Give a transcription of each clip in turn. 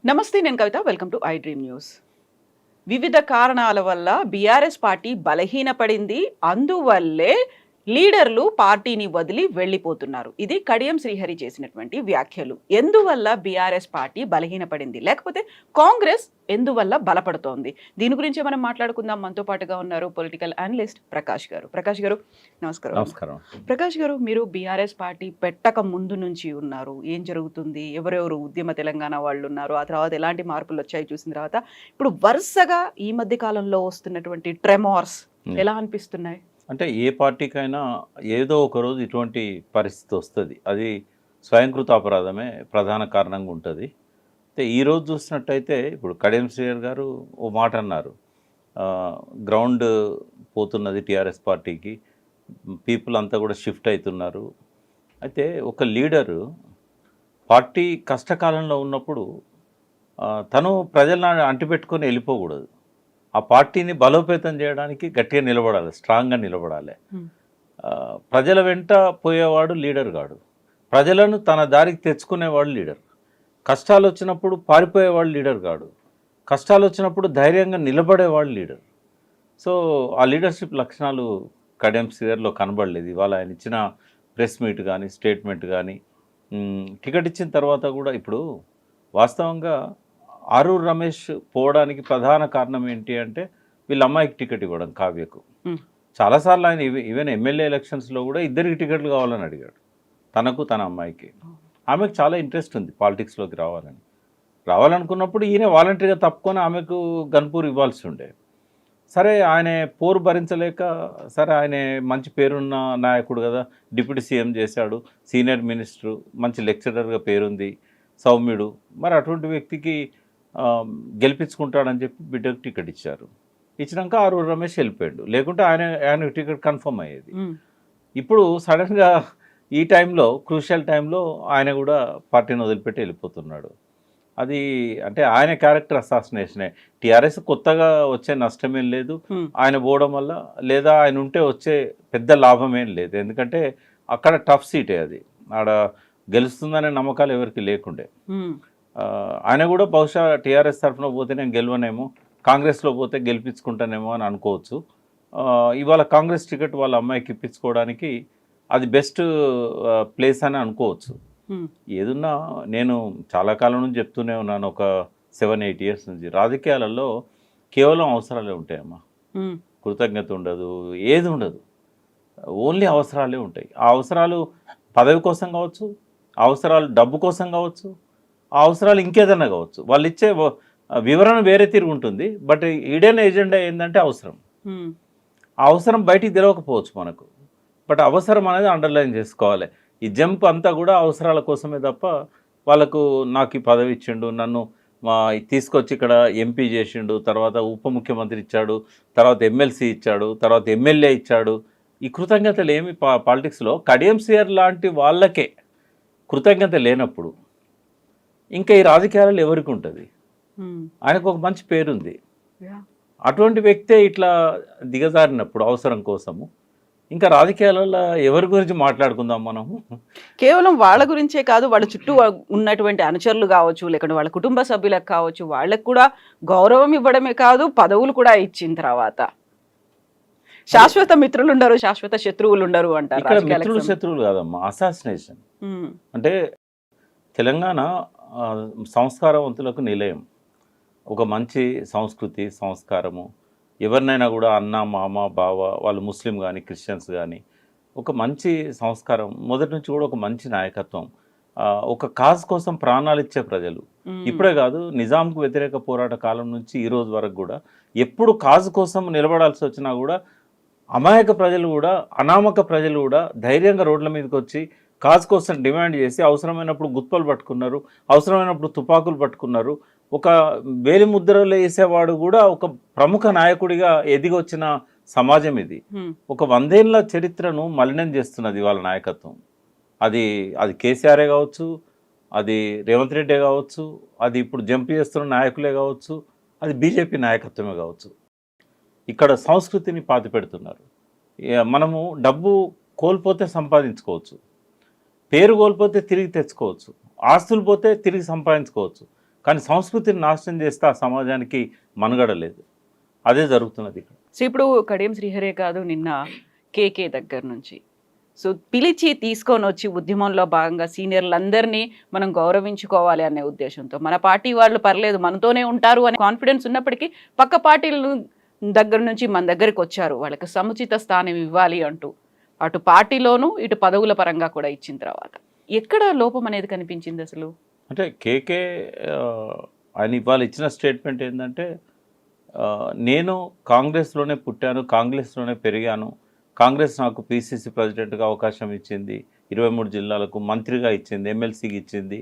నమస్తే, నేను Kavitha. Welcome to iDream News. వివిధ కారణాల వల్ల బీఆర్ఎస్ పార్టీ బలహీనపడింది. అందువల్లే లీడర్లు పార్టీని వదిలి వెళ్ళిపోతున్నారు. ఇది కడియం శ్రీహరి చేసినటువంటి వ్యాఖ్యలు. ఎందువల్ల బీఆర్ఎస్ పార్టీ బలహీనపడింది, లేకపోతే కాంగ్రెస్ ఎందువల్ల బలపడుతోంది? దీని గురించి మనం మాట్లాడుకుందాం. మనతో పాటుగా ఉన్నారు పొలిటికల్ అనలిస్ట్ ప్రకాష్ గారు. ప్రకాష్ గారు, నమస్కారం. నమస్కారం. ప్రకాష్ గారు, మీరు బీఆర్ఎస్ పార్టీ పెట్టక ముందు నుంచి ఉన్నారు. ఏం జరుగుతుంది, ఎవరెవరు ఉద్యమ తెలంగాణ వాళ్ళు ఉన్నారు, ఆ తర్వాత ఎలాంటి మార్పులు వచ్చాయి చూసిన తర్వాత ఇప్పుడు వరుసగా ఈ మధ్య కాలంలో వస్తున్నటువంటి ట్రెమార్స్ ఎలా అనిపిస్తున్నాయి? అంటే ఏ పార్టీకైనా ఏదో ఒక రోజు ఇటువంటి పరిస్థితి వస్తుంది. అది స్వయంకృత అపరాధమే ప్రధాన కారణంగా ఉంటుంది. అయితే ఈరోజు చూసినట్టయితే ఇప్పుడు కడియం శ్రీహరి గారు ఓ మాట అన్నారు, గ్రౌండ్ పోతున్నది టీఆర్ఎస్ పార్టీకి, పీపుల్ అంతా కూడా షిఫ్ట్ అవుతున్నారు. అయితే ఒక లీడరు పార్టీ కష్టకాలంలో ఉన్నప్పుడు తను ప్రజలను అంటిపెట్టుకొని వెళ్ళిపోకూడదు. ఆ పార్టీని బలోపేతం చేయడానికి గట్టిగా నిలబడాలి, స్ట్రాంగ్గా నిలబడాలి. ప్రజల వెంట పోయేవాడు లీడర్ కాడు, ప్రజలను తన దారికి తెచ్చుకునేవాడు లీడర్. కష్టాలు వచ్చినప్పుడు పారిపోయేవాడు లీడర్ కాడు, కష్టాలు వచ్చినప్పుడు ధైర్యంగా నిలబడేవాడు లీడర్. సో ఆ లీడర్షిప్ లక్షణాలు కడియం శ్రీహరిలో కనబడలేదు. ఇవాళ ఆయన ఇచ్చిన ప్రెస్ మీట్ కానీ స్టేట్మెంట్ కానీ, టికెట్ ఇచ్చిన తర్వాత కూడా ఇప్పుడు వాస్తవంగా ఆరూరు రమేష్ పోవడానికి ప్రధాన కారణం ఏంటి అంటే వీళ్ళ అమ్మాయికి టికెట్ ఇవ్వడం, కావ్యకు. చాలాసార్లు ఆయన ఈవెన్ ఎమ్మెల్యే ఎలక్షన్స్లో కూడా ఇద్దరికి టికెట్లు కావాలని అడిగాడు, తనకు తన అమ్మాయికి. ఆమెకు చాలా ఇంట్రెస్ట్ ఉంది పాలిటిక్స్లోకి రావాలనుకున్నప్పుడు ఈయన వాలంటరీగా తప్పుకొని ఆమెకు గన్పూర్ ఇవ్వాల్సి ఉండే. సరే ఆయన పోరు భరించలేక, సరే ఆయన మంచి పేరున్న నాయకుడు కదా, డిప్యూటీ సీఎం చేశాడు, సీనియర్ మినిస్టరు, మంచి లెక్చరర్గా పేరుంది, సౌమ్యుడు, మరి అటువంటి వ్యక్తికి గెలిపించుకుంటాడని చెప్పి బిడ్డకు టికెట్ ఇచ్చారు. ఇచ్చినాక ఆరూరు రమేష్ వెళ్ళిపోయాడు, లేకుంటే ఆయన టికెట్ కన్ఫర్మ్ అయ్యేది. ఇప్పుడు సడన్గా ఈ టైంలో, క్రూషియల్ టైంలో ఆయన కూడా పార్టీని వదిలిపెట్టి వెళ్ళిపోతున్నాడు. అది అంటే ఆయన క్యారెక్టర్ అసాసినేషనే. టీఆర్ఎస్ కొత్తగా వచ్చే నష్టమేం లేదు ఆయన పోవడం వల్ల, లేదా ఆయన ఉంటే వచ్చే పెద్ద లాభమేం లేదు. ఎందుకంటే అక్కడ టఫ్ సీటే, అది ఆడ గెలుస్తుందనే నమ్మకాలు ఎవరికి లేకుండే. ఆయన కూడా బహుశా టీఆర్ఎస్ తరఫున పోతే నేను గెలవనేమో, కాంగ్రెస్లో పోతే గెలిపించుకుంటానేమో అని అనుకోవచ్చు. ఇవాళ కాంగ్రెస్ టికెట్ వాళ్ళ అమ్మాయికి ఇప్పించుకోవడానికి అది బెస్ట్ ప్లేస్ అని అనుకోవచ్చు. ఏదున్నా నేను చాలా కాలం నుంచి చెప్తూనే ఉన్నాను, ఒక 7-8 ఇయర్స్ నుంచి, రాజకీయాలలో కేవలం అవసరాలే ఉంటాయమ్మా. కృతజ్ఞత ఉండదు, ఏది ఉండదు, ఓన్లీ అవసరాలే ఉంటాయి. ఆ అవసరాలు పదవి కోసం కావచ్చు, అవసరాలు డబ్బు కోసం కావచ్చు, ఆ అవసరాలు ఇంకేదన్నా కావచ్చు. వాళ్ళు ఇచ్చే వివరణ వేరే తిరిగి ఉంటుంది, బట్ ఈడెన్ ఎజెండా ఏంటంటే అవసరం. ఆ అవసరం బయటికి తెలవకపోవచ్చు మనకు, బట్ అవసరం అనేది అండర్లైన్ చేసుకోవాలి. ఈ జంప్ అంతా కూడా అవసరాల కోసమే తప్ప వాళ్ళకు నాకు ఈ పదవి ఇచ్చిండు, నన్ను తీసుకొచ్చి ఇక్కడ ఎంపీ చేసిండు, తర్వాత ఉప ముఖ్యమంత్రి ఇచ్చాడు, తర్వాత ఎమ్మెల్సీ ఇచ్చాడు, తర్వాత ఎమ్మెల్యే ఇచ్చాడు, ఈ కృతజ్ఞతలు ఏమి పాలిటిక్స్లో కడియం శ్రీహరి లాంటి వాళ్ళకే కృతజ్ఞత లేనప్పుడు ఇంకా ఈ రాజకీయాలలో ఎవరికి ఉంటుంది? ఆయనకు ఒక మంచి పేరుంది, అటువంటి వ్యక్తే ఇట్లా దిగజారినప్పుడు అవసరం కోసము ఇంకా రాజకీయాలలో ఎవరి గురించి మాట్లాడుకుందాం మనము? కేవలం వాళ్ళ గురించే కాదు, వాళ్ళ చుట్టూ ఉన్నటువంటి అనుచరులు కావచ్చు, లేకుంటే వాళ్ళ కుటుంబ సభ్యులకు కావచ్చు, వాళ్ళకు కూడా గౌరవం ఇవ్వడమే కాదు, పదవులు కూడా ఇచ్చిన తర్వాత శాశ్వత మిత్రులు ఉండరు, శాశ్వత శత్రువులు ఉండరు అంటారు. ఇక్కడ మిత్రులు శత్రువులు కాదమ్మా, అసాసినేషన్. అంటే తెలంగాణ సంస్కారవంతులకు నిలయం, ఒక మంచి సంస్కృతి సంస్కారము, ఎవరినైనా కూడా అన్న మామ బావ, వాళ్ళు ముస్లిం కానీ క్రిస్టియన్స్ కానీ, ఒక మంచి సంస్కారం, మొదటి నుంచి కూడా ఒక మంచి నాయకత్వం, ఒక కాజ్ కోసం ప్రాణాలు ఇచ్చే ప్రజలు. ఇప్పుడే కాదు, నిజాంకు వ్యతిరేక పోరాట కాలం నుంచి ఈ రోజు వరకు కూడా ఎప్పుడు కాజ్ కోసం నిలబడాల్సి వచ్చినా కూడా అమాయక ప్రజలు కూడా, అనామక ప్రజలు కూడా ధైర్యంగా రోడ్ల మీదకి వచ్చి కాజ్ కోసం డిమాండ్ చేసి అవసరమైనప్పుడు గుత్పలు పట్టుకున్నారు, అవసరమైనప్పుడు తుపాకులు పట్టుకున్నారు. ఒక వేలి ముద్రలు వేసేవాడు కూడా ఒక ప్రముఖ నాయకుడిగా ఎదిగి వచ్చిన సమాజం ఇది. ఒక 100 ఏళ్ల చరిత్రను మలినం చేస్తున్నది వాళ్ళ నాయకత్వం. అది కేసీఆరే కావచ్చు, అది రేవంత్ రెడ్డే కావచ్చు, అది ఇప్పుడు జంప్ చేస్తున్న నాయకులే కావచ్చు, అది బీజేపీ నాయకత్వమే కావచ్చు. ఇక్కడ సంస్కృతిని పాతి పెడుతున్నారు. మనము డబ్బు కోల్పోతే సంపాదించుకోవచ్చు, పేరు కోల్పోతే తిరిగి తెచ్చుకోవచ్చు, ఆస్తులు పోతే తిరిగి సంపాదించుకోవచ్చు, కానీ సంస్కృతిని నాశనం చేస్తే ఆ సమాజానికి మనుగడ లేదు. అదే జరుగుతున్నది ఇక్కడ. సో ఇప్పుడు కడియం శ్రీహరే కాదు, నిన్న కేకే దగ్గర నుంచి సో పిలిచి తీసుకొని వచ్చి ఉద్యమంలో భాగంగా సీనియర్లందరినీ మనం గౌరవించుకోవాలి అనే ఉద్దేశంతో మన పార్టీ వాళ్ళు పర్లేదు మనతోనే ఉంటారు అనే కాన్ఫిడెన్స్ ఉన్నప్పటికీ పక్క పార్టీల దగ్గర నుంచి మన దగ్గరికి వచ్చారు, వాళ్ళకి సముచిత స్థానం ఇవ్వాలి అంటూ అటు పార్టీలోనూ ఇటు పదవుల పరంగా కూడా ఇచ్చిన తర్వాత ఎక్కడ లోపం అనేది కనిపించింది అసలు? అంటే కేకే ఆయన ఇవాళ ఇచ్చిన స్టేట్మెంట్ ఏంటంటే, నేను కాంగ్రెస్లోనే పుట్టాను, కాంగ్రెస్లోనే పెరిగాను, కాంగ్రెస్ నాకు పిసిసి ప్రెసిడెంట్గా అవకాశం ఇచ్చింది, 23 జిల్లాలకు మంత్రిగా ఇచ్చింది, ఎమ్మెల్సీకి ఇచ్చింది,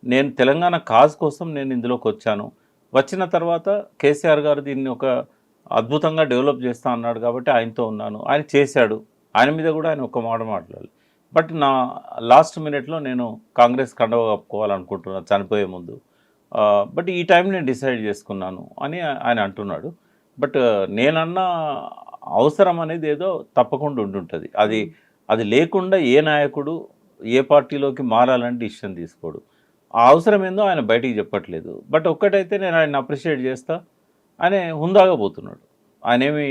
నేను తెలంగాణ కాజ్ కోసం నేను ఇందులోకి వచ్చాను, వచ్చిన తర్వాత కేసీఆర్ గారు దీన్ని ఒక అద్భుతంగా డెవలప్ చేస్తా అన్నాడు కాబట్టి ఆయనతో ఉన్నాను, ఆయన చేశాడు, ఆయన మీద కూడా ఆయన ఒక మాట మాట్లాడాలి. బట్ నా లాస్ట్ మినిట్లో నేను కాంగ్రెస్ కండవ కప్పుకోవాలనుకుంటున్నాను చనిపోయే ముందు, బట్ ఈ టైం నేను డిసైడ్ చేసుకున్నాను అని ఆయన అంటున్నాడు. బట్ నేనన్న అవసరం అనేది ఏదో తప్పకుండా ఉండుంటుంది. అది లేకుండా ఏ నాయకుడు ఏ పార్టీలోకి మారాలని డిసిషన్ తీసుకోడు. ఆ అవసరం ఏందో ఆయన బయటికి చెప్పట్లేదు. బట్ ఒక్కటైతే నేను ఆయన అప్రిషియేట్ చేస్తా, ఆయన హుందాగా పోతున్నాడు. ఆయన ఏమి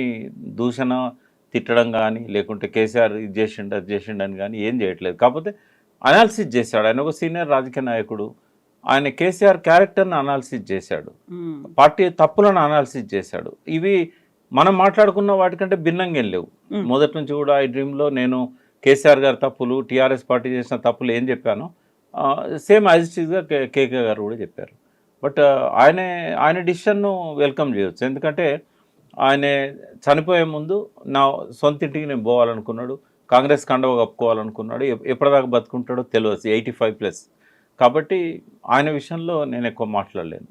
దూషణ తిట్టడం కానీ లేకుంటే కేసీఆర్ ఇది చేసిండు అది చేసిండు అని కానీ ఏం చేయట్లేదు. కాకపోతే అనాలిసిస్ చేశాడు. ఆయన ఒక సీనియర్ రాజకీయ నాయకుడు, ఆయన కేసీఆర్ క్యారెక్టర్ని అనాలిసిస్ చేశాడు, పార్టీ తప్పులను అనాలిసిస్ చేశాడు. ఇవి మనం మాట్లాడుకున్న వాటికంటే భిన్నంగా ఏం లేవు. మొదటి నుంచి కూడా ఈ డ్రీమ్లో నేను కేసీఆర్ గారి తప్పులు, టీఆర్ఎస్ పార్టీ చేసిన తప్పులు ఏం చెప్పానో సేమ్ యాజ్ ఇట్ ఈస్గా కేకే గారు కూడా చెప్పారు. బట్ ఆయన డిసిషన్ను వెల్కమ్ చేయొచ్చు. ఎందుకంటే ఆయన చనిపోయే ముందు నా సొంత ఇంటికి నేను పోవాలనుకున్నాడు, కాంగ్రెస్ కండవ కప్పుకోవాలనుకున్నాడు. ఎప్పటిదాకా బతుకుంటాడో తెలియదు, 85+. కాబట్టి ఆయన విషయంలో నేను ఎక్కువ మాట్లాడలేను.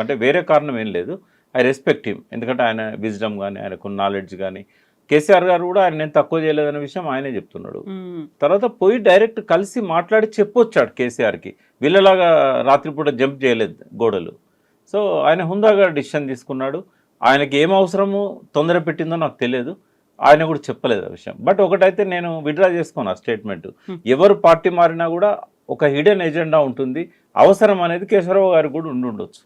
అంటే వేరే కారణం ఏం లేదు. I respect him. ఎందుకంటే ఆయన విజ్డమ్ కానీ ఆయనకున్న నాలెడ్జ్ కానీ, కేసీఆర్ గారు కూడా ఆయన నేను తక్కువ చేయలేదనే విషయం ఆయనే చెప్తున్నాడు. తర్వాత పోయి డైరెక్ట్ కలిసి మాట్లాడి చెప్పొచ్చాడు కేసీఆర్కి. వీళ్ళలాగా రాత్రిపూట జంప్ చేయలేదు గోడలు. సో ఆయన హుందాగా డిసిషన్ తీసుకున్నాడు. ఆయనకి ఏం అవసరమో తొందర పెట్టిందో నాకు తెలియదు, ఆయన కూడా చెప్పలేదు ఆ విషయం. బట్ ఒకటైతే నేను విత్డ్రా చేసుకోను ఆ స్టేట్మెంట్. ఎవరు పార్టీ మారినా కూడా ఒక హిడెన్ ఎజెండా ఉంటుంది, అవసరం అనేది కేశవరావు గారికి కూడా ఉండొచ్చు.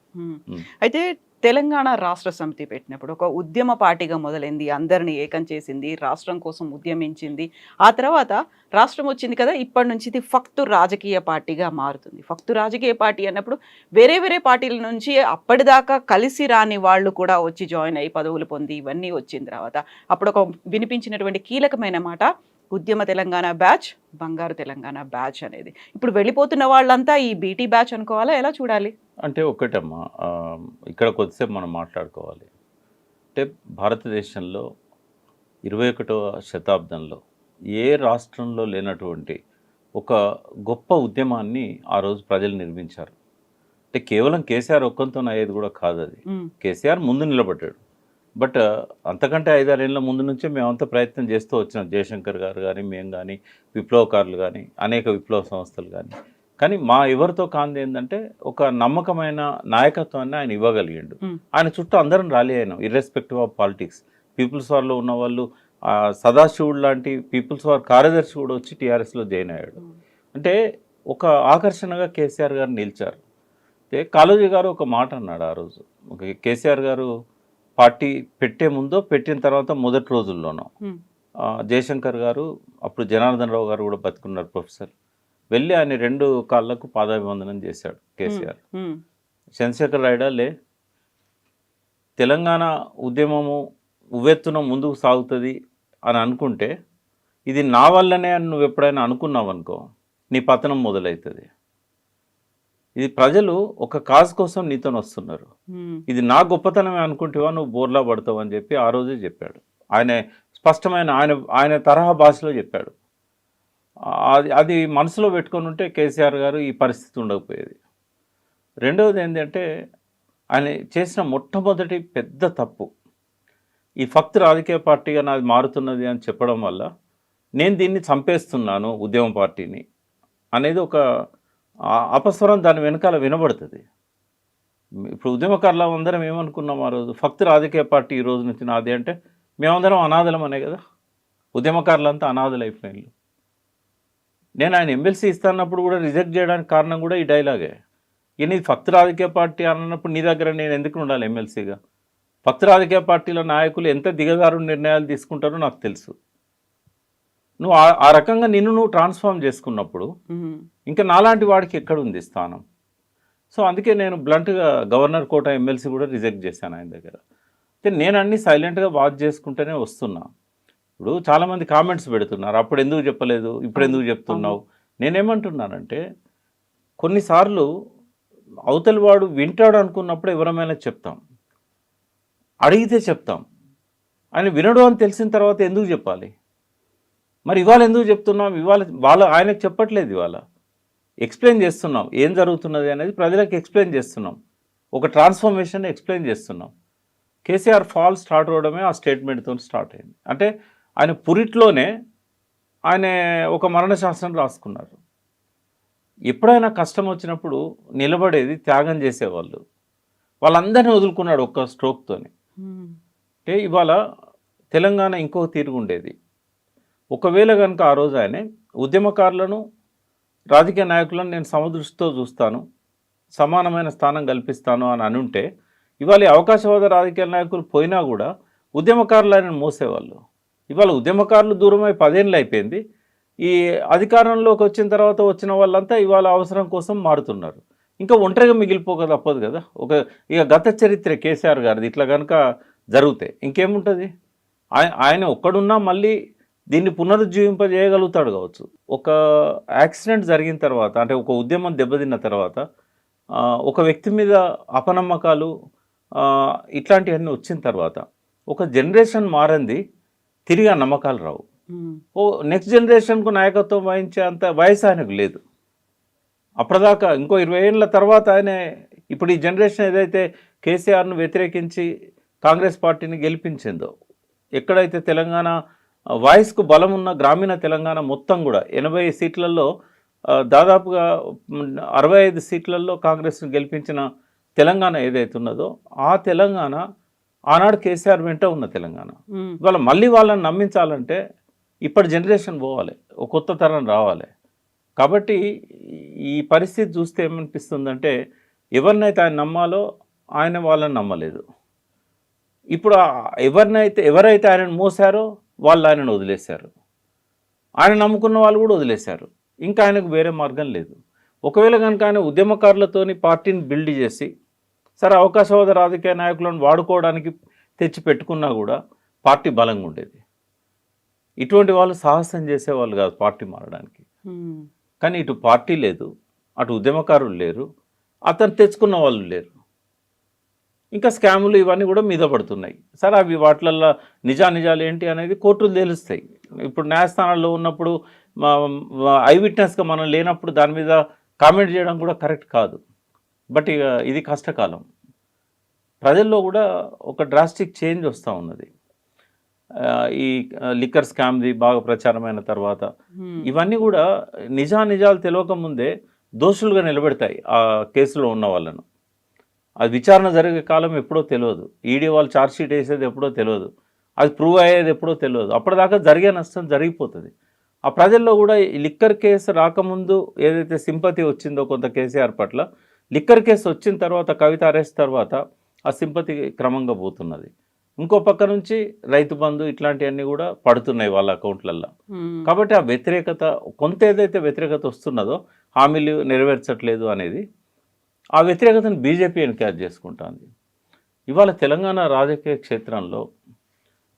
అయితే తెలంగాణ రాష్ట్ర సమితి పెట్టినప్పుడు ఒక ఉద్యమ పార్టీగా మొదలైంది, అందరినీ ఏకం చేసింది, రాష్ట్రం కోసం ఉద్యమించింది. ఆ తర్వాత రాష్ట్రం వచ్చింది కదా, ఇప్పటి నుంచి ఇది ఫక్తు రాజకీయ పార్టీగా మారుతుంది. ఫక్తు రాజకీయ పార్టీ అన్నప్పుడు వేరే వేరే పార్టీల నుంచి అప్పటిదాకా కలిసి రాని వాళ్ళు కూడా వచ్చి జాయిన్ అయ్యి పదవులు పొంది ఇవన్నీ వచ్చిన తర్వాత అప్పుడు ఒక వినిపించినటువంటి కీలకమైన మాట ఉద్యమ తెలంగాణ బ్యాచ్, బంగారు తెలంగాణ బ్యాచ్ అనేది. ఇప్పుడు వెళ్ళిపోతున్న వాళ్ళంతా ఈ బీటీ బ్యాచ్ అనుకోవాలా, ఎలా చూడాలి? అంటే ఒకటమ్మా, ఇక్కడ కొద్దిసేపు మనం మాట్లాడుకోవాలి. అంటే భారతదేశంలో 21వ శతాబ్దంలో ఏ రాష్ట్రంలో లేనటువంటి ఒక గొప్ప ఉద్యమాన్ని ఆ రోజు ప్రజలు నిర్మించారు. అంటే కేవలం కేసీఆర్ ఒక్కంతో అయ్యేది కూడా కాదు. అది కేసీఆర్ ముందు నిలబడ్డాడు. బట్ అంతకంటే 5-6 ఏళ్ళ ముందు నుంచే మేమంతా ప్రయత్నం చేస్తూ వచ్చినాం. జయశంకర్ గారు కానీ, మేము కానీ, విప్లవకారులు కానీ, అనేక విప్లవ సంస్థలు కానీ మా ఎవరితో కాంది ఏంటంటే ఒక నమ్మకమైన నాయకత్వాన్ని ఆయన ఇవ్వగలిగిండు. ఆయన చుట్టూ అందరం ర్యాలీ అయినాం, ఇర్రెస్పెక్టివ్ ఆఫ్ పాలిటిక్స్. పీపుల్స్ వార్లో ఉన్న వాళ్ళు, సదాశివుడు లాంటి పీపుల్స్ వార్ కార్యదర్శి కూడా వచ్చి టీఆర్ఎస్లో జాయిన్ అయ్యాడు. అంటే ఒక ఆకర్షణగా కేసీఆర్ గారు నిలిచారు. అంటే కాళోజీ గారు ఒక మాట అన్నాడు ఆ రోజు. కేసీఆర్ గారు పార్టీ పెట్టే ముందో పెట్టిన తర్వాత మొదటి రోజుల్లోనో జయశంకర్ గారు, అప్పుడు జనార్దన్ రావు గారు కూడా బతుకున్నారు ప్రొఫెసర్, వెళ్ళి ఆయన 2 కాళ్ళకు పాదాభివందనం చేశాడు కేసీఆర్. చంద్రశేఖర్ రాయుడాలే తెలంగాణ ఉద్యమము ఉవ్వెత్తున ముందుకు సాగుతుంది అని అనుకుంటే, ఇది నా వల్లనే అని నువ్వు ఎప్పుడైనా అనుకున్నావు అనుకో, నీ పతనం మొదలవుతుంది. ఇది ప్రజలు ఒక కాజ్ కోసం నీతో వస్తున్నారు, ఇది నా గొప్పతనమే అనుకుంటేవా నువ్వు బోర్లా పడతావు అని చెప్పి ఆ రోజే చెప్పాడు. ఆయన స్పష్టమైన ఆయన తరహా భాషలో చెప్పాడు. అది మనసులో పెట్టుకొని ఉంటే కేసీఆర్ గారు ఈ పరిస్థితి ఉండకపోయేది. రెండవది ఏంటంటే, ఆయన చేసిన మొట్టమొదటి పెద్ద తప్పు, ఈ ఫక్త్ రాజకీయ పార్టీగా నాది మారుతున్నది అని చెప్పడం వల్ల నేను దీన్ని చంపేస్తున్నాను ఉద్యమ పార్టీని అనేది ఒక అపస్వరం దాని వెనకాల వినబడుతుంది. ఇప్పుడు ఉద్యమకారులు అందరం ఏమనుకున్నాం ఆ రోజు, ఫక్త్ రాజకీయ పార్టీ ఈ రోజు నుంచి నాది అంటే మేమందరం అనాథలం అనే కదా, ఉద్యమకారులంతా అనాథలు అయిపోయినారు. నేను ఆయన ఎమ్మెల్సీ ఇస్తున్నప్పుడు కూడా రిజెక్ట్ చేయడానికి కారణం కూడా ఈ డైలాగే. నీ ఫక్త్ రాజకీయ పార్టీ అన్నప్పుడు నీ దగ్గర నేను ఎందుకు ఉండాలి ఎమ్మెల్సీగా? ఫక్త్ రాజకీయ పార్టీల నాయకులు ఎంత దిగజారు నిర్ణయాలు తీసుకుంటారో నాకు తెలుసు. నువ్వు ఆ రకంగా నువ్వు ట్రాన్స్ఫార్మ్ చేసుకున్నప్పుడు ఇంకా నాలాంటి వాడికి ఎక్కడుంది స్థానం? సో అందుకే నేను బ్లంట్గా గవర్నర్ కోట ఎమ్మెల్సీ కూడా రిజెక్ట్ చేశాను ఆయన దగ్గర. అయితే నేను అన్నీ సైలెంట్గా వాచ్ చేసుకుంటూనే వస్తున్నా. ఇప్పుడు చాలామంది కామెంట్స్ పెడుతున్నారు, అప్పుడు ఎందుకు చెప్పలేదు, ఇప్పుడు ఎందుకు చెప్తున్నావు. నేనేమంటున్నానంటే కొన్నిసార్లు అవతలి వాడు వింటాడు అనుకున్నప్పుడు ఎవరమైనా చెప్తాం, అడిగితే చెప్తాం. ఆయన వినడు అని తెలిసిన తర్వాత ఎందుకు చెప్పాలి? మరి ఇవాళ ఎందుకు చెప్తున్నాం? ఇవాళ ఆయనకు చెప్పట్లేదు, ఇవాళ ఎక్స్ప్లెయిన్ చేస్తున్నాం ఏం జరుగుతున్నది అనేది, ప్రజలకు ఎక్స్ప్లెయిన్ చేస్తున్నాం, ఒక ట్రాన్స్ఫర్మేషన్ ఎక్స్ప్లెయిన్ చేస్తున్నాం. కేసీఆర్ ఫాల్ స్టార్ట్ అవడమే ఆ స్టేట్మెంట్తో స్టార్ట్ అయింది. అంటే ఆయన పురిట్లోనే ఆయన ఒక మరణశాసనం రాసుకున్నారు. ఎప్పుడైనా కష్టం వచ్చినప్పుడు నిలబడేది, త్యాగం చేసేవాళ్ళు, వాళ్ళందరినీ వదులుకున్నాడు ఒక్క స్ట్రోక్తోని. అంటే ఇవాళ తెలంగాణ ఇంకో తీరుగుండేది. ఒకవేళ కనుక ఆ రోజు ఆయన ఉద్యమకారులను, రాజకీయ నాయకులను నేను సమదృష్టితో చూస్తాను, సమానమైన స్థానం కల్పిస్తాను అని అనుంటే ఇవాళ అవకాశవాద రాజకీయ నాయకులు పోయినా కూడా ఉద్యమకారులు ఆయన మోసేవాళ్ళు. ఇవాళ ఉద్యమకారులు దూరమై 10 ఏళ్ళు అయిపోయింది. ఈ అధికారంలోకి వచ్చిన తర్వాత వచ్చిన వాళ్ళంతా ఇవాళ అవసరం కోసం మారుతున్నారు. ఇంకా ఒంటరిగా మిగిలిపోక తప్పదు కదా. ఇక గత చరిత్ర కేసీఆర్ గారిది ఇట్లా కనుక జరిగితే ఇంకేముంటుంది? ఆయన ఒక్కడున్నా మళ్ళీ దీన్ని పునరుజ్జీవింపజేయగలుగుతాడు కావచ్చు. ఒక యాక్సిడెంట్ జరిగిన తర్వాత, అంటే ఒక ఉద్యమం దెబ్బతిన్న తర్వాత ఒక వ్యక్తి మీద అపనమ్మకాలు ఇట్లాంటివన్నీ వచ్చిన తర్వాత ఒక జనరేషన్ మారింది, తిరిగి ఆ నమ్మకాలు రావు. నెక్స్ట్ జనరేషన్కు నాయకత్వం వహించే అంత వయసు ఆయనకు లేదు. అప్పటిదాకా ఇంకో 20 ఏళ్ళ తర్వాత ఆయన, ఇప్పుడు ఈ జనరేషన్ ఏదైతే కేసీఆర్ను వ్యతిరేకించి కాంగ్రెస్ పార్టీని గెలిపించిందో, ఎక్కడైతే తెలంగాణ వాయిస్కు బలం ఉన్న గ్రామీణ తెలంగాణ మొత్తం కూడా 80 సీట్లలో దాదాపుగా 65 సీట్లలో కాంగ్రెస్ను గెలిపించిన తెలంగాణ ఏదైతే ఉన్నదో, ఆ తెలంగాణ ఆనాడు కేసీఆర్ వెంట ఉన్న తెలంగాణ. ఇవాళ మళ్ళీ వాళ్ళని నమ్మించాలంటే ఇప్పటి జనరేషన్ పోవాలి, ఒక కొత్త తరం రావాలి. కాబట్టి ఈ పరిస్థితి చూస్తే ఏమనిపిస్తుందంటే, ఎవరినైతే ఆయన నమ్మాలో ఆయన వాళ్ళని నమ్మలేదు. ఇప్పుడు ఎవరైతే ఆయనను మోసారో వాళ్ళు ఆయనను వదిలేశారు, ఆయన నమ్ముకున్న వాళ్ళు కూడా వదిలేశారు. ఇంకా ఆయనకు వేరే మార్గం లేదు. ఒకవేళ కనుక ఆయన ఉద్యమకారులతోని పార్టీని బిల్డ్ చేసి, సరే అవకాశవాద రాజకీయ నాయకులను వాడుకోవడానికి తెచ్చి పెట్టుకున్నా కూడా పార్టీ బలంగా ఉండేది. ఇటువంటి వాళ్ళు సాహసం చేసేవాళ్ళు కాదు పార్టీ మారడానికి. కానీ ఇటు పార్టీ లేదు, అటు ఉద్యమకారులు లేరు, అతను తెచ్చుకున్న వాళ్ళు లేరు. ఇంకా స్కాములు ఇవన్నీ కూడా మీద పడుతున్నాయి. సరే అవి వాటిలల్లో నిజాలు ఏంటి అనేది కోర్టులు తెలుస్తాయి. ఇప్పుడు న్యాయస్థానాల్లో ఉన్నప్పుడు ఐ విట్నెస్గా మనం లేనప్పుడు దాని మీద కామెంట్ చేయడం కూడా కరెక్ట్ కాదు. బట్ ఇక ఇది కష్టకాలం. ప్రజల్లో కూడా ఒక డ్రాస్టిక్ చేంజ్ వస్తూ ఉన్నది. ఈ లిక్కర్ స్కామ్ది బాగా ప్రచారమైన తర్వాత ఇవన్నీ కూడా నిజాలు తెలియకముందే దోషులుగా నిలబెడతాయి ఆ కేసులో ఉన్న వాళ్ళను. అది విచారణ జరిగే కాలం ఎప్పుడో తెలియదు, ఈడీ వాళ్ళు ఛార్జ్షీట్ వేసేది ఎప్పుడో తెలియదు, అది ప్రూవ్ అయ్యేది ఎప్పుడో తెలియదు. అప్పటిదాకా జరిగే నష్టం జరిగిపోతుంది. ఆ ప్రజల్లో కూడా ఈ లిక్కర్ కేసు రాకముందు ఏదైతే సింపతి వచ్చిందో కొంత కేసీఆర్ పట్ల, లిక్కర్ కేసు వచ్చిన తర్వాత, కవిత అరెస్ట్ తర్వాత ఆ సింపతి క్రమంగా పోతున్నది. ఇంకో పక్క నుంచి రైతు బంధు ఇట్లాంటివన్నీ కూడా పడుతున్నాయి వాళ్ళ అకౌంట్లల్లో. కాబట్టి ఆ వ్యతిరేకత, కొంత ఏదైతే వ్యతిరేకత వస్తున్నదో, హామీలు నెరవేర్చట్లేదు అనేది, ఆ వ్యతిరేకతను బీజేపీ ఎన్క్యాచ్ చేసుకుంటుంది. ఇవాళ తెలంగాణ రాజకీయ క్షేత్రంలో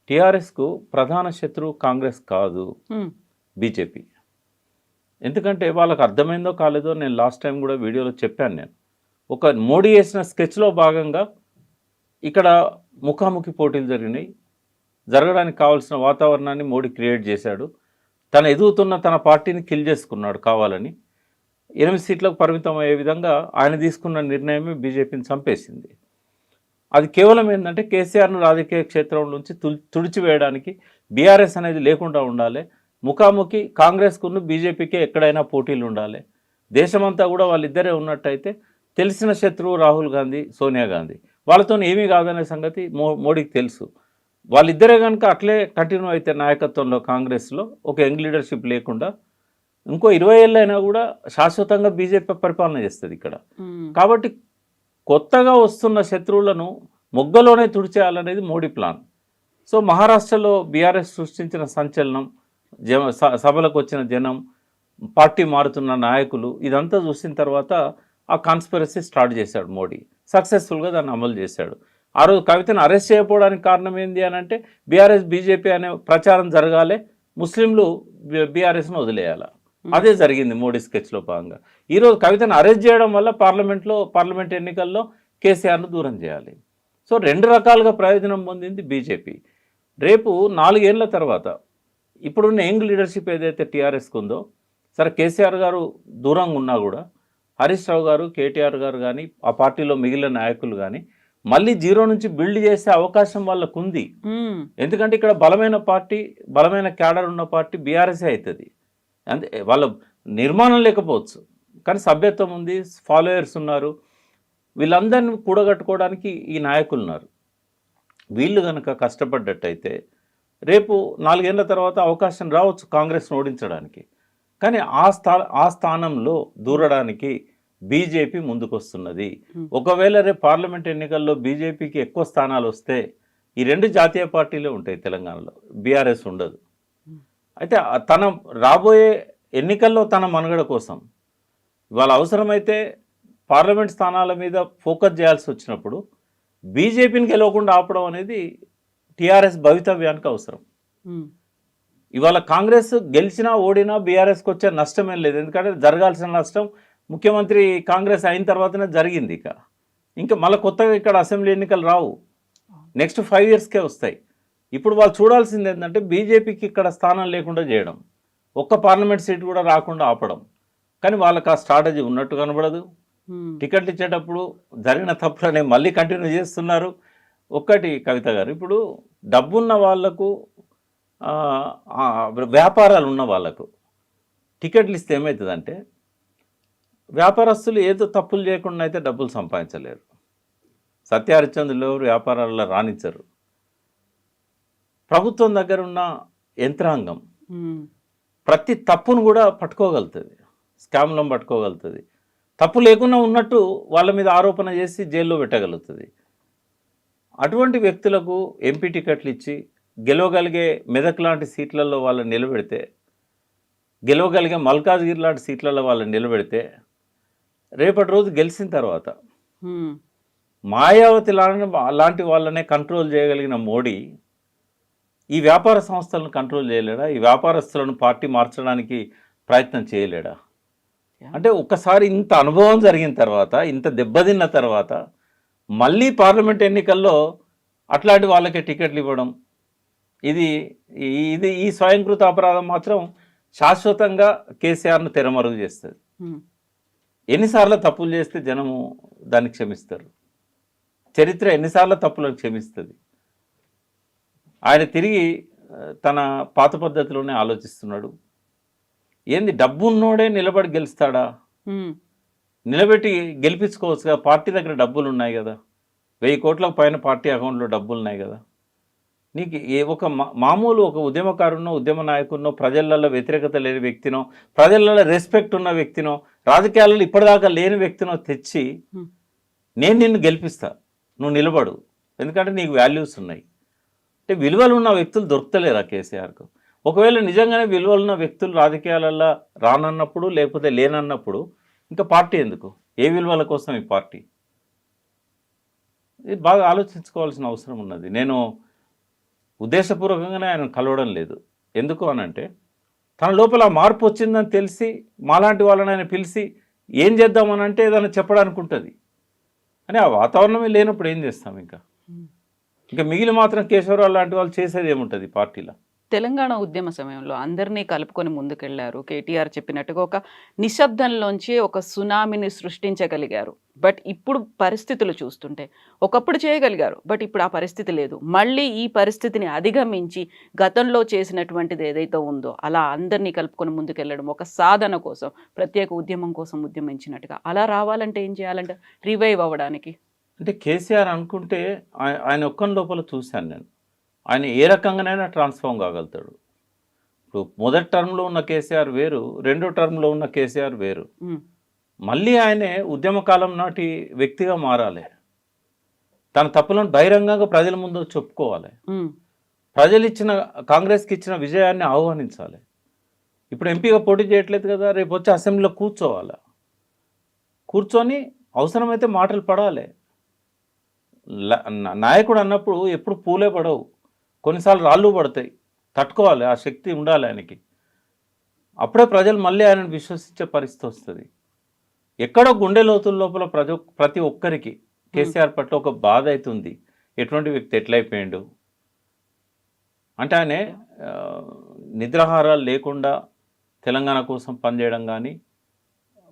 టీఆర్ఎస్కు ప్రధాన శత్రువు కాంగ్రెస్ కాదు, బీజేపీ. ఎందుకంటే వాళ్ళకు అర్థమైందో కాలేదో, నేను లాస్ట్ టైం కూడా వీడియోలో చెప్పాను. నేను ఒక మోడీ వేసిన స్కెచ్లో భాగంగా ఇక్కడ ముఖాముఖి పోటీలు జరిగినాయి. జరగడానికి కావాల్సిన వాతావరణాన్ని మోడీ క్రియేట్ చేశాడు. తను ఎదుగుతున్న తన పార్టీని కిల్ చేసుకున్నాడు కావాలని. 8 సీట్లకు పరిమితం అయ్యే విధంగా ఆయన తీసుకున్న నిర్ణయమే బీజేపీని చంపేసింది. అది కేవలం ఏంటంటే కేసీఆర్ను రాజకీయ క్షేత్రం నుంచి తుడిచివేయడానికి, బీఆర్ఎస్ అనేది లేకుండా ఉండాలి, ముఖాముఖి కాంగ్రెస్కును బీజేపీకి ఎక్కడైనా పోటీలు ఉండాలి, దేశమంతా కూడా వాళ్ళిద్దరే ఉన్నట్టయితే తెలిసిన శత్రువు రాహుల్ గాంధీ, సోనియా గాంధీ, వాళ్ళతో ఏమీ కాదనే సంగతి మోడీకి తెలుసు. వాళ్ళిద్దరే కనుక అట్లే కంటిన్యూ అయితే నాయకత్వంలో కాంగ్రెస్లో ఒక యంగ్ లీడర్షిప్ లేకుండా ఇంకో 20 ఏళ్ళు అయినా కూడా శాశ్వతంగా బీజేపీ పరిపాలన చేస్తుంది ఇక్కడ. ఉమ్, కాబట్టి కొత్తగా వస్తున్న శత్రువులను మొగ్గలోనే తుడిచేయాలనేది మోడీ ప్లాన్. సో మహారాష్ట్రలో బీఆర్ఎస్ సృష్టించిన సంచలనం, సభలకు వచ్చిన జనం, పార్టీ మారుతున్న నాయకులు, ఇదంతా చూసిన తర్వాత ఆ కాన్స్పిరసీ స్టార్ట్ చేశాడు మోడీ. సక్సెస్ఫుల్గా దాన్ని అమలు చేశాడు. ఆ రోజు కవితను అరెస్ట్ చేయకపోవడానికి కారణం ఏంది అని అంటే బీఆర్ఎస్ బీజేపీ అనే ప్రచారం జరగాలి, ముస్లింలు బీఆర్ఎస్ను వదిలేయాలి. అదే జరిగింది మోడీ స్కెచ్లో భాగంగా. ఈరోజు కవితను అరెస్ట్ చేయడం వల్ల పార్లమెంట్ ఎన్నికల్లో కేసీఆర్ను దూరం చేయాలి. సో 2 రకాలుగా ప్రయోజనం పొందింది బీజేపీ. రేపు 4 ఏళ్ల తర్వాత ఇప్పుడున్న యంగ్ లీడర్షిప్ ఏదైతే టీఆర్ఎస్కి ఉందో, సరే కేసీఆర్ గారు దూరంగా ఉన్నా కూడా హరీష్ రావు గారు, కేటీఆర్ గారు కానీ, ఆ పార్టీలో మిగిలిన నాయకులు కానీ మళ్ళీ జీరో నుంచి బిల్డ్ చేసే అవకాశం వాళ్ళకు ఉంది. ఎందుకంటే ఇక్కడ బలమైన పార్టీ, బలమైన క్యాడర్ ఉన్న పార్టీ బీఆర్ఎస్ఏ అవుతుంది. అంతే, వాళ్ళ నిర్మాణం లేకపోవచ్చు కానీ సభ్యత్వం ఉంది, ఫాలోయర్స్ ఉన్నారు. వీళ్ళందరినీ కూడగట్టుకోవడానికి ఈ నాయకులు ఉన్నారు. వీళ్ళు కనుక కష్టపడ్డట్టయితే రేపు 4 ఏళ్ల తర్వాత అవకాశం రావచ్చు కాంగ్రెస్ను ఓడించడానికి. కానీ ఆ స్థానంలో దూరడానికి బీజేపీ ముందుకొస్తున్నది. ఒకవేళ రేపు పార్లమెంట్ ఎన్నికల్లో బీజేపీకి ఎక్కువ స్థానాలు వస్తే ఈ 2 జాతీయ పార్టీలే ఉంటాయి తెలంగాణలో, బీఆర్ఎస్ ఉండదు. అయితే తన రాబోయే ఎన్నికల్లో తన మనుగడ కోసం ఇవాళ అవసరమైతే పార్లమెంట్ స్థానాల మీద ఫోకస్ చేయాల్సి వచ్చినప్పుడు బీజేపీని గెలవకుండా ఆపడం అనేది టీఆర్ఎస్ భవితవ్యానికి అవసరం. ఇవాళ కాంగ్రెస్ గెలిచినా ఓడినా బీఆర్ఎస్కి వచ్చే నష్టమేం లేదు. ఎందుకంటే జరగాల్సిన నష్టం ముఖ్యమంత్రి కాంగ్రెస్ అయిన తర్వాతనే జరిగింది. ఇంకా మళ్ళీ కొత్తగా ఇక్కడ అసెంబ్లీ ఎన్నికలు రావు, నెక్స్ట్ 5 ఇయర్స్కే వస్తాయి. ఇప్పుడు వాళ్ళు చూడాల్సింది ఏంటంటే బీజేపీకి ఇక్కడ స్థానం లేకుండా చేయడం, ఒక్క పార్లమెంట్ సీట్ కూడా రాకుండా ఆపడం. కానీ వాళ్ళకి ఆ స్ట్రాటజీ ఉన్నట్టు కనబడదు. టికెట్లు ఇచ్చేటప్పుడు జరిగిన తప్పులనే మళ్ళీ కంటిన్యూ చేస్తున్నారు. ఒక్కటి కవిత గారు, ఇప్పుడు డబ్బున్న వాళ్లకు, వ్యాపారాలు ఉన్న వాళ్లకు టికెట్లు ఇస్తే ఏమవుతుందంటే వ్యాపారస్తులు ఏదో తప్పులు చేయకుండా అయితే డబ్బులు సంపాదించలేరు. సత్యహరిచంద్రులు ఎవరు వ్యాపారాలలో రాణించరు. ప్రభుత్వం దగ్గర ఉన్న యంత్రాంగం ప్రతి తప్పును కూడా పట్టుకోగలుగుతుంది, స్కామ్లను పట్టుకోగలుగుతుంది. తప్పు లేకుండా ఉన్నట్టు వాళ్ళ మీద ఆరోపణ చేసి జైల్లో పెట్టగలుగుతుంది. అటువంటి వ్యక్తులకు ఎంపీ టికెట్లు ఇచ్చి గెలవగలిగే మెదక్ లాంటి సీట్లలో వాళ్ళని నిలబెడితే, గెలవగలిగే మల్కాజ్గిరి లాంటి సీట్లలో వాళ్ళని నిలబెడితే రేపటి రోజు గెలిచిన తర్వాత మాయావతి లాంటి వాళ్ళనే కంట్రోల్ చేయగలిగిన మోడీ ఈ వ్యాపార సంస్థలను కంట్రోల్ చేయలేడా? ఈ వ్యాపారస్తులను పార్టీ మార్చడానికి ప్రయత్నం చేయలేడా? అంటే ఒక్కసారి ఇంత అనుభవం జరిగిన తర్వాత, ఇంత దెబ్బతిన్న తర్వాత మళ్ళీ పార్లమెంట్ ఎన్నికల్లో అట్లాంటి వాళ్ళకే టికెట్లు ఇవ్వడం, ఇది ఈ స్వయంకృత అపరాధం మాత్రం శాశ్వతంగా కేసీఆర్ను తెరమరుగు చేస్తుంది. ఎన్నిసార్లు తప్పులు చేస్తే జనము దాన్ని క్షమిస్తారు? చరిత్ర ఎన్నిసార్లు తప్పులను క్షమిస్తుంది? ఆయన తిరిగి తన పాత పద్ధతిలోనే ఆలోచిస్తున్నాడు. ఏంది, డబ్బు ఉన్నోడే నిలబడి గెలుస్తాడా? నిలబెట్టి గెలిపించుకోవచ్చుగా, పార్టీ దగ్గర డబ్బులు ఉన్నాయి కదా, 1000 కోట్లకు పైన పార్టీ అకౌంట్లో డబ్బులు ఉన్నాయి కదా. నీకు ఒక మామూలు ఒక ఉద్యమకారునో, ఉద్యమ నాయకుడినో, ప్రజలలో వ్యతిరేకత లేని వ్యక్తినో, ప్రజలలో రెస్పెక్ట్ ఉన్న వ్యక్తినో, రాజకీయాలలో ఇప్పటిదాకా లేని వ్యక్తినో తెచ్చి నేను నిన్ను గెలిపిస్తా, నువ్వు నిలబడు, ఎందుకంటే నీకు వాల్యూస్ ఉన్నాయి అంటే విలువలు ఉన్న వ్యక్తులు దొరుకుతలేరా కేసీఆర్కు? ఒకవేళ నిజంగానే విలువలున్న వ్యక్తులు రాజకీయాలలో రానన్నప్పుడు, లేకపోతే లేనన్నప్పుడు ఇంకా పార్టీ ఎందుకు? ఏ విలువల కోసం ఈ పార్టీ? ఇది బాగా ఆలోచించుకోవాల్సిన అవసరం ఉన్నది. నేను ఉద్దేశపూర్వకంగానే ఆయన కలవడం లేదు. ఎందుకు అనంటే తన లోపల మార్పు వచ్చిందని తెలిసి మాలాంటి వాళ్ళని ఆయన పిలిచి ఏం చేద్దామనంటే ఏదైనా చెప్పడానికి ఉంటుంది. అని ఆ వాతావరణమే లేనప్పుడు ఏం చేస్తాం? ఇంకా మిగిలి మాత్రం కేశవరావు లాంటి వాళ్ళు చేసేది ఏముంటుంది పార్టీలో? తెలంగాణ ఉద్యమ సమయంలో అందరినీ కలుపుకొని ముందుకెళ్లారు. కేటీఆర్ చెప్పినట్టుగా ఒక నిశ్శబ్దంలోంచి ఒక సునామీని సృష్టించగలిగారు. బట్ ఇప్పుడు పరిస్థితులు చూస్తుంటే ఒకప్పుడు చేయగలిగారు, బట్ ఇప్పుడు ఆ పరిస్థితి లేదు. మళ్ళీ ఈ పరిస్థితిని అధిగమించి గతంలో చేసినటువంటిది ఏదైతే ఉందో అలా అందరినీ కలుపుకొని ముందుకెళ్ళడం, ఒక సాధన కోసం, ప్రత్యేక ఉద్యమం కోసం ఉద్యమించినట్టుగా అలా రావాలంటే ఏం చేయాలంటే రివైవ్ అవ్వడానికి? అంటే కేసీఆర్ అనుకుంటే ఆయన ఒక్కని లోపల చూశాను నేను, ఆయన ఏ రకంగానైనా ట్రాన్స్ఫార్మ్ కాగలుగుతాడు. ఇప్పుడు మొదటి టర్మ్లో ఉన్న కేసీఆర్ వేరు, రెండో టర్మ్లో ఉన్న కేసీఆర్ వేరు. ఉమ్, మళ్ళీ ఆయనే ఉద్యమ కాలం నాటి వ్యక్తిగా మారాలి. తన తప్పులను బహిరంగంగా ప్రజల ముందు చెప్పుకోవాలి. ఉమ్, ప్రజలు ఇచ్చిన కాంగ్రెస్కి ఇచ్చిన విజయాన్ని ఆహ్వానించాలి. ఇప్పుడు ఎంపీగా పోటీ చేయట్లేదు కదా, రేపు వచ్చి అసెంబ్లీలో కూర్చోవాలి. కూర్చొని అవసరమైతే మాటలు పడాలి. నాయకుడు అన్నప్పుడు ఎప్పుడు పూలే పడవు, కొన్నిసార్లు రాళ్ళు పడతాయి. తట్టుకోవాలి, ఆ శక్తి ఉండాలి ఆయనకి. అప్పుడే ప్రజలు మళ్ళీ ఆయనను విశ్వసించే పరిస్థితి వస్తుంది. ఎక్కడో గుండె లోతుల లోపల ప్రతి ఒక్కరికి కేసీఆర్ పట్ల ఒక బాధ అవుతుంది. ఎటువంటి వ్యక్తి ఎట్లయిపోయాడు అంటే ఆయన నిద్రాహారాలు లేకుండా తెలంగాణ కోసం పనిచేయడం కానీ,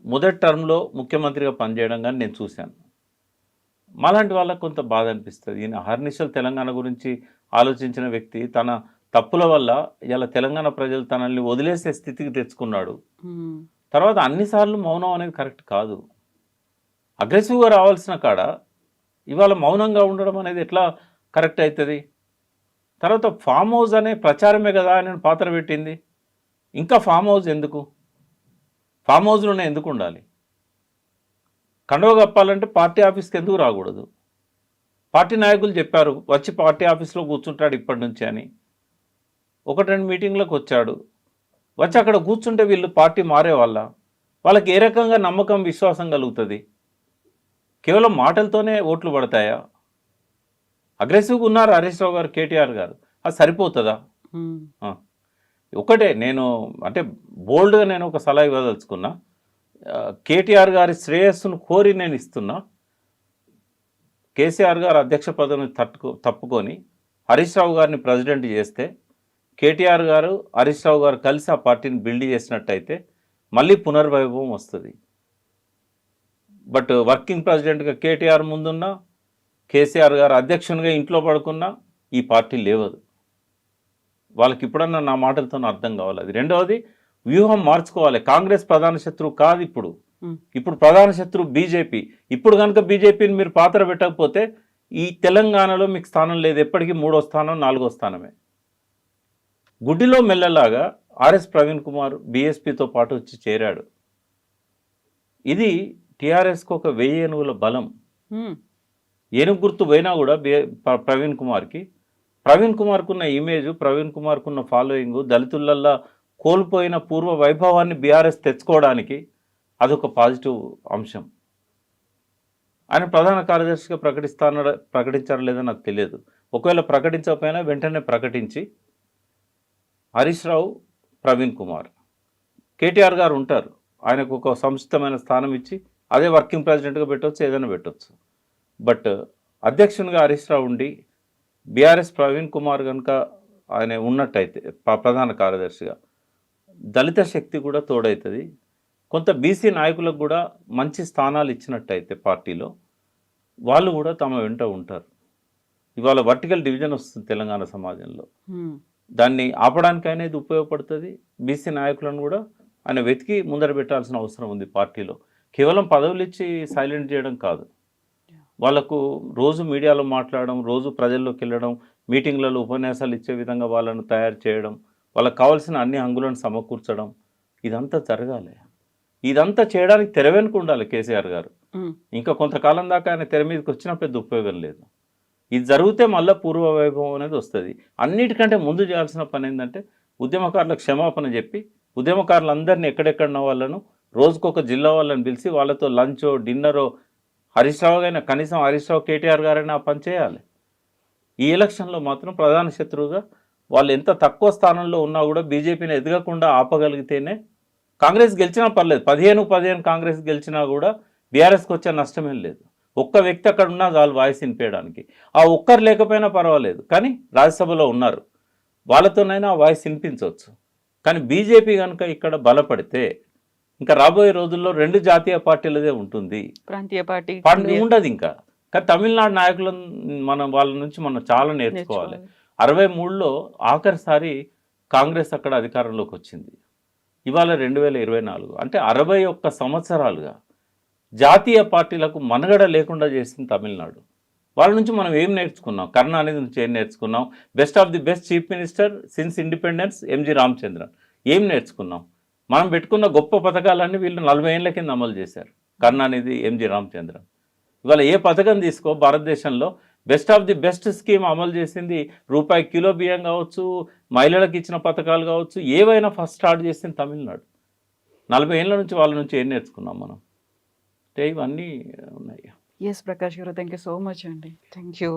మొదటి టర్మ్లో ముఖ్యమంత్రిగా పనిచేయడం కానీ నేను చూశాను. మాలాంటి వాళ్ళకు కొంత బాధ అనిపిస్తుంది. ఈయన అహర్నిశలు తెలంగాణ గురించి ఆలోచించిన వ్యక్తి తన తప్పుల వల్ల ఇలా తెలంగాణ ప్రజలు తనల్ని వదిలేసే స్థితికి తెచ్చుకున్నాడు. ఉమ్, తర్వాత అన్నిసార్లు మౌనం అనేది కరెక్ట్ కాదు. అగ్రెసివ్గా రావాల్సిన కాడ ఇవాళ మౌనంగా ఉండడం అనేది ఎట్లా కరెక్ట్ అవుతుంది? తర్వాత ఫామ్ హౌస్ అనే ప్రచారమే కదా ఆయన పాత్ర పెట్టింది. ఇంకా ఫామ్ హౌస్ ఎందుకు? ఫామ్ హౌస్లోనే ఎందుకు ఉండాలి? కండువ కప్పాలంటే పార్టీ ఆఫీస్కి ఎందుకు రాకూడదు? పార్టీ నాయకులు చెప్పారు వచ్చి పార్టీ ఆఫీస్లో కూర్చుంటాడు ఇప్పటి నుంచి అని. 1-2 మీటింగ్లకు వచ్చాడు. వచ్చి అక్కడ కూర్చుంటే వీళ్ళు పార్టీ మారే వాళ్ళకి ఏ రకంగా నమ్మకం విశ్వాసం కలుగుతుంది? కేవలం మాటలతోనే ఓట్లు పడతాయా? అగ్రెసివ్గా ఉన్నారు హరీష్ రావు గారు, కేటీఆర్ గారు, అది సరిపోతుందా? ఉమ్, ఒకటే నేను అంటే బోల్డ్గా నేను ఒక సలహా ఇవ్వదలుచుకున్నా. కేటీఆర్ గారి శ్రేయస్సును కోరి నేను ఇస్తున్నా. కేసీఆర్ గారు అధ్యక్ష పదవిని తప్పుకొని హరీష్ రావు గారిని ప్రెసిడెంట్ చేస్తే, కేటీఆర్ గారు హరీష్ రావు గారు కలిసి ఆ పార్టీని బిల్డ్ చేసినట్టయితే మళ్ళీ పునర్వైభవం వస్తుంది. బట్ వర్కింగ్ ప్రెసిడెంట్గా కేటీఆర్ ముందున్నా, కేసీఆర్ గారు అధ్యక్షునిగా ఇంట్లో పడుకున్నా ఈ పార్టీ లేవదు. వాళ్ళకి ఇప్పుడన్నా నా మాటలతో అర్థం కావాలి. అది రెండవది, వ్యూహం మార్చుకోవాలి. కాంగ్రెస్ ప్రధాన శత్రువు కాదు ఇప్పుడు. ఇప్పుడు ప్రధాన శత్రువు బీజేపీ. ఇప్పుడు కనుక బీజేపీని మీరు పాత్ర పెట్టకపోతే ఈ తెలంగాణలో మీకు స్థానం లేదు. ఎప్పటికీ 3వ స్థానం 4వ స్థానమే. గుడ్డిలో మెల్లలాగా ఆర్ఎస్ ప్రవీణ్ కుమార్ బీఎస్పీతో పాటు వచ్చి చేరాడు. ఇది టీఆర్ఎస్కి ఒక 1000 ఏనుగుల బలం. ఉమ్, ఏనుగు గుర్తు పోయినా కూడా ప్రవీణ్ కుమార్కు ఉన్న ఇమేజ్, ప్రవీణ్ కుమార్కు ఉన్న ఫాలోయింగ్, దళితులల్లా కోల్పోయిన పూర్వ వైభవాన్ని బీఆర్ఎస్ తెచ్చుకోవడానికి అదొక పాజిటివ్ అంశం. ఆయన ప్రధాన కార్యదర్శిగా ప్రకటించారో లేదో నాకు తెలియదు. ఒకవేళ ప్రకటించకపోయినా వెంటనే ప్రకటించి హరీష్ రావు, ప్రవీణ్ కుమార్, కేటీఆర్ గారు ఉంటారు, ఆయనకు ఒక సముచితమైన స్థానం ఇచ్చి అదే వర్కింగ్ ప్రెసిడెంట్గా పెట్టవచ్చు, ఏదైనా పెట్టవచ్చు. బట్ అధ్యక్షునిగా హరీష్ రావు ఉండి బీఆర్ఎస్ ప్రవీణ్ కుమార్ కనుక ఆయన ఉన్నట్టయితే ప్రధాన కార్యదర్శిగా దళిత శక్తి కూడా తోడవుతుంది. కొంత బీసీ నాయకులకు కూడా మంచి స్థానాలు ఇచ్చినట్టయితే పార్టీలో వాళ్ళు కూడా తమ వెంట ఉంటారు. ఇవాళ వర్టికల్ డివిజన్ వస్తుంది తెలంగాణ సమాజంలో. దాన్ని ఆపడానికి అనేది ఉపయోగపడుతుంది. బీసీ నాయకులను కూడా ఆయన వెతికి ముందర పెట్టాల్సిన అవసరం ఉంది పార్టీలో. కేవలం పదవులు ఇచ్చి సైలెంట్ చేయడం కాదు, వాళ్ళకు రోజు మీడియాలో మాట్లాడడం, రోజు ప్రజల్లోకి వెళ్ళడం, మీటింగ్లలో ఉపన్యాసాలు ఇచ్చే విధంగా వాళ్ళను తయారు చేయడం, వాళ్ళకు కావాల్సిన అన్ని హంగులను సమకూర్చడం, ఇదంతా జరగాలి. ఇదంతా చేయడానికి తెర వెనుక ఉండాలి కేసీఆర్ గారు. ఇంకా కొంతకాలం దాకా ఆయన తెర మీదకి వచ్చినా పెద్ద ఉపయోగం లేదు. ఇది జరిగితే మళ్ళీ పూర్వ వైభవం అనేది వస్తుంది. అన్నిటికంటే ముందు చేయాల్సిన పని ఏంటంటే ఉద్యమకారులకు క్షమాపణ చెప్పి, ఉద్యమకారులందరినీ ఎక్కడెక్కడున్న వాళ్ళను రోజుకొక జిల్లా వాళ్ళని పిలిచి వాళ్ళతో లంచో డిన్నరో, హరీష్ రావు అయినా కనీసం హరీష్ రావు కేటీఆర్ గారైనా ఆ పని చేయాలి. ఈ ఎలక్షన్లో మాత్రం ప్రధాన శత్రువుగా వాళ్ళు ఎంత తక్కువ స్థానంలో ఉన్నా కూడా బీజేపీని ఎదగకుండా ఆపగలిగితేనే, కాంగ్రెస్ గెలిచినా పర్లేదు, 15 కాంగ్రెస్ గెలిచినా కూడా బీఆర్ఎస్కి వచ్చే నష్టమేం లేదు. ఒక్క వ్యక్తి అక్కడ ఉన్నా చాలు వాయిస్ వినిపించడానికి. ఆ ఒక్కరు లేకపోయినా పర్వాలేదు, కానీ రాజ్యసభలో ఉన్నారు, వాళ్ళతోనైనా ఆ వాయిస్ వినిపించవచ్చు. కానీ బీజేపీ కనుక ఇక్కడ బలపడితే ఇంకా రాబోయే రోజుల్లో 2 జాతీయ పార్టీలదే ఉంటుంది, ప్రాంతీయ పార్టీ ఉండదు ఇంకా. కానీ తమిళనాడు నాయకులను వాళ్ళ నుంచి మనం చాలా నేర్చుకోవాలి. 63లో ఆఖరిసారి కాంగ్రెస్ అక్కడ అధికారంలోకి వచ్చింది. ఇవాళ 2024 అంటే 61 సంవత్సరాలుగా జాతీయ పార్టీలకు మనుగడ లేకుండా చేసింది తమిళనాడు. వాళ్ళ నుంచి మనం ఏం నేర్చుకున్నాం? కరుణానిధి నుంచి ఏం నేర్చుకున్నాం? Best of the best chief minister since independence MG Ramachandran. ఏం నేర్చుకున్నాం? మనం పెట్టుకున్న గొప్ప పథకాలన్నీ వీళ్ళు 40 ఏళ్ల కింద అమలు చేశారు. కరుణానిధి, ఎంజి రామచంద్రన్. ఇవాళ ఏ పథకం తీసుకో భారతదేశంలో best of the best scheme అమలు చేసింది రూపాయి కిలో బియ్యం కావచ్చు, మహిళలకు ఇచ్చిన పథకాలు కావచ్చు, ఏవైనా ఫస్ట్ స్టార్ట్ చేసింది తమిళనాడు. 40 ఏళ్ళ నుంచి వాళ్ళ నుంచి ఏం నేర్చుకున్నాం మనం? అంటే ఇవన్నీ ఉన్నాయి. ఎస్ ప్రకాష్ గారు, థ్యాంక్ యూ సో మచ్ అండి. Thank you.